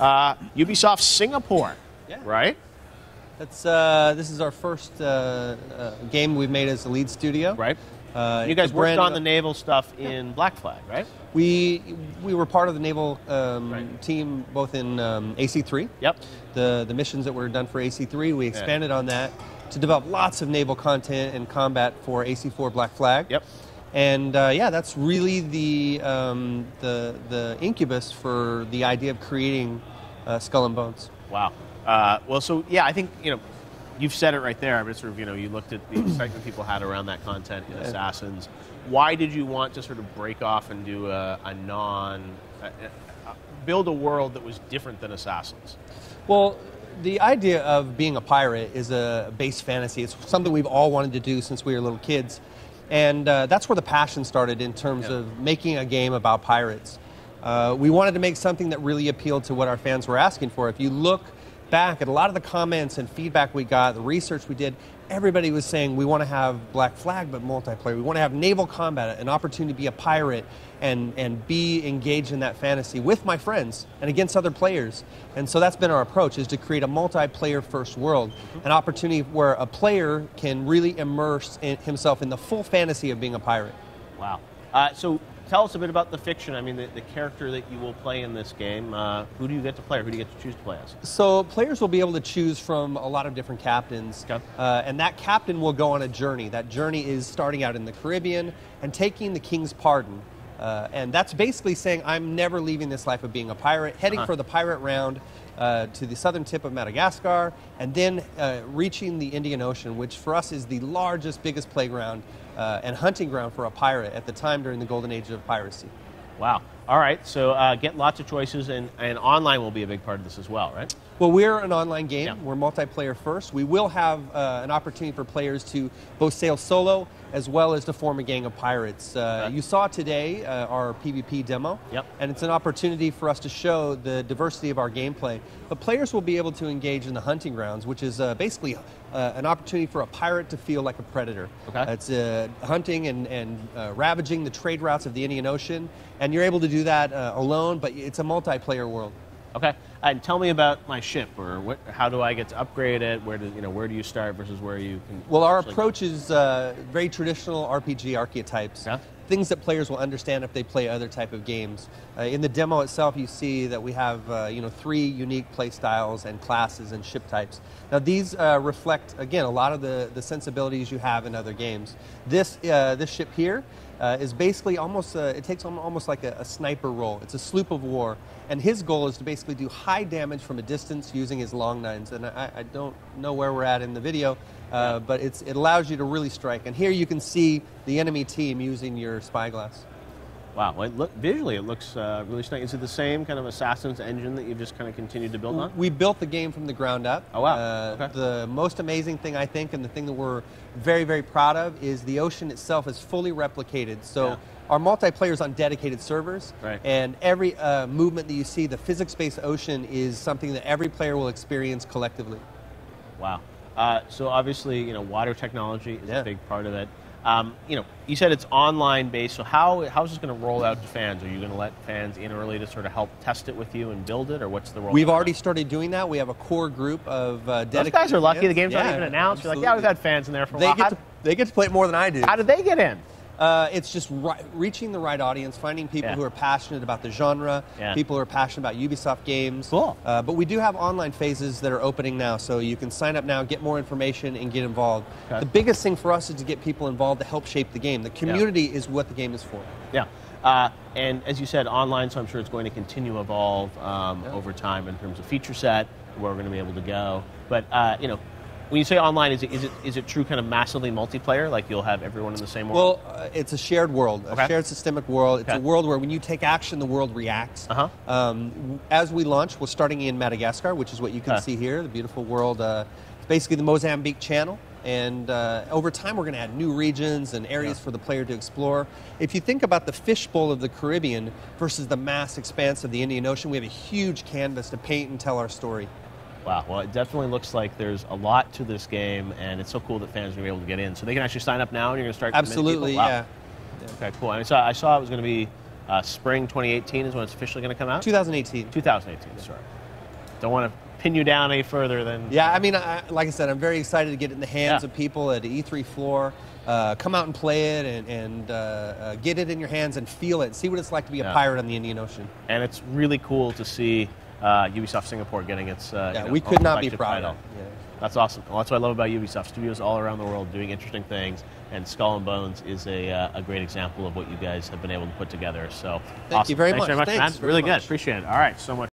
Ubisoft Singapore, right? That's this is our first game we've made as the lead studio. Right. You guys worked on the naval stuff in Black Flag, right? We were part of the naval team both in AC3. Yep. The missions that were done for AC3, we expanded on that to develop lots of naval content and combat for AC4 Black Flag. Yep. And that's really the incubus for the idea of creating Skull and Bones. Wow. Well, so I think you've said it right there. But sort of you looked at the excitement people had around that content in Assassins. Why did you want to sort of break off and do build a world that was different than Assassins? Well, the idea of being a pirate is a base fantasy. It's something we've all wanted to do since we were little kids. And that's where the passion started in terms of making a game about pirates. We wanted to make something that really appealed to what our fans were asking for. If you look back at a lot of the comments and feedback we got, the research we did, everybody was saying we want to have Black Flag but multiplayer. We want to have naval combat, an opportunity to be a pirate and be engaged in that fantasy with my friends and against other players. And so that's been our approach, is to create a multiplayer first world, an opportunity where a player can really immerse himself in the full fantasy of being a pirate. Wow. So tell us a bit about the fiction. I mean, the character that you will play in this game. Who do you get to play, or who do you get to choose to play as? So players will be able to choose from a lot of different captains. Okay. And that captain will go on a journey. That journey is starting out in the Caribbean and taking the King's pardon. And that's basically saying, I'm never leaving this life of being a pirate, heading for the pirate round to the southern tip of Madagascar, and then reaching the Indian Ocean, which for us is the largest, biggest playground and hunting ground for a pirate at the time during the golden age of piracy. Wow. All right, so get lots of choices, and online will be a big part of this as well, right? Well, we're an online game. Yeah. We're multiplayer first. We will have an opportunity for players to both sail solo as well as to form a gang of pirates. You saw today our PvP demo, and it's an opportunity for us to show the diversity of our gameplay. But players will be able to engage in the hunting grounds, which is basically an opportunity for a pirate to feel like a predator. Okay. It's hunting and ravaging the trade routes of the Indian Ocean, and you're able to do that alone, but it's a multiplayer world. Okay, and tell me about my ship, or how do I get to upgrade it? Where do you start versus where you can? Well, our approach is very traditional RPG archetypes. Yeah. Things that players will understand if they play other type of games. In the demo itself, you see that we have 3 unique play styles and classes and ship types. Now, these reflect, again, a lot of the sensibilities you have in other games. This ship here is basically almost, it takes almost like a sniper role. It's a sloop of war. And his goal is to basically do high damage from a distance using his long nines. And I don't know where we're at in the video, but it allows you to really strike. And here you can see the enemy team using your spyglass. Wow, well, visually it looks really stunning. Is it the same kind of Assassin's engine that you've just kind of continued to build on? We built the game from the ground up. Oh, wow. Okay. The most amazing thing, I think, and the thing that we're very, very proud of, is the ocean itself is fully replicated. So our multiplayer is on dedicated servers, and every movement that you see, the physics-based ocean is something that every player will experience collectively. Wow. So obviously, water technology is a big part of it. You said it's online based, so how is this going to roll out to fans? Are you going to let fans in early to sort of help test it with you and build it, or what's the role? We've already started doing that. We have a core group of dedicated. Those guys are lucky. Fans. The game's not even announced. You're like, we've had fans in there for a while. They get to play it more than I do. How did they get in? It's just reaching the right audience, finding people who are passionate about the genre, people who are passionate about Ubisoft games. Cool. But we do have online phases that are opening now, so you can sign up now, get more information, and get involved. Okay. The biggest thing for us is to get people involved to help shape the game. The community is what the game is for. Yeah. And as you said, online, so I'm sure it's going to continue to evolve over time in terms of feature set, where we're going to be able to go. But, when you say online, is it true kind of massively multiplayer? Like you'll have everyone in the same world? Well, it's a shared world, a shared systemic world. It's a world where when you take action, the world reacts. As we launch, we're starting in Madagascar, which is what you can see here, the beautiful world. It's basically the Mozambique Channel. And over time, we're going to add new regions and areas for the player to explore. If you think about the fishbowl of the Caribbean versus the mass expanse of the Indian Ocean, we have a huge canvas to paint and tell our story. Wow, well, it definitely looks like there's a lot to this game, and it's so cool that fans are going to be able to get in. So they can actually sign up now, and you're going to start. Absolutely, wow. Okay, cool. I saw it was going to be spring 2018 is when it's officially going to come out. 2018. 2018. Sorry. don't want to pin you down any further than... Yeah, I mean, like I said, I'm very excited to get it in the hands Yeah. of people at the E3 floor. Come out and play it and get it in your hands and feel it. See what it's like to be a Yeah. pirate on the Indian Ocean. And it's really cool to see Ubisoft Singapore getting its We could not be flagship prouder. title. Yeah. That's awesome. Well, that's what I love about Ubisoft. Studios all around the world doing interesting things, and Skull and Bones is a great example of what you guys have been able to put together. So Thank you very Thanks much. very much, Thanks man. very Really much. good. Appreciate it. All right, so much.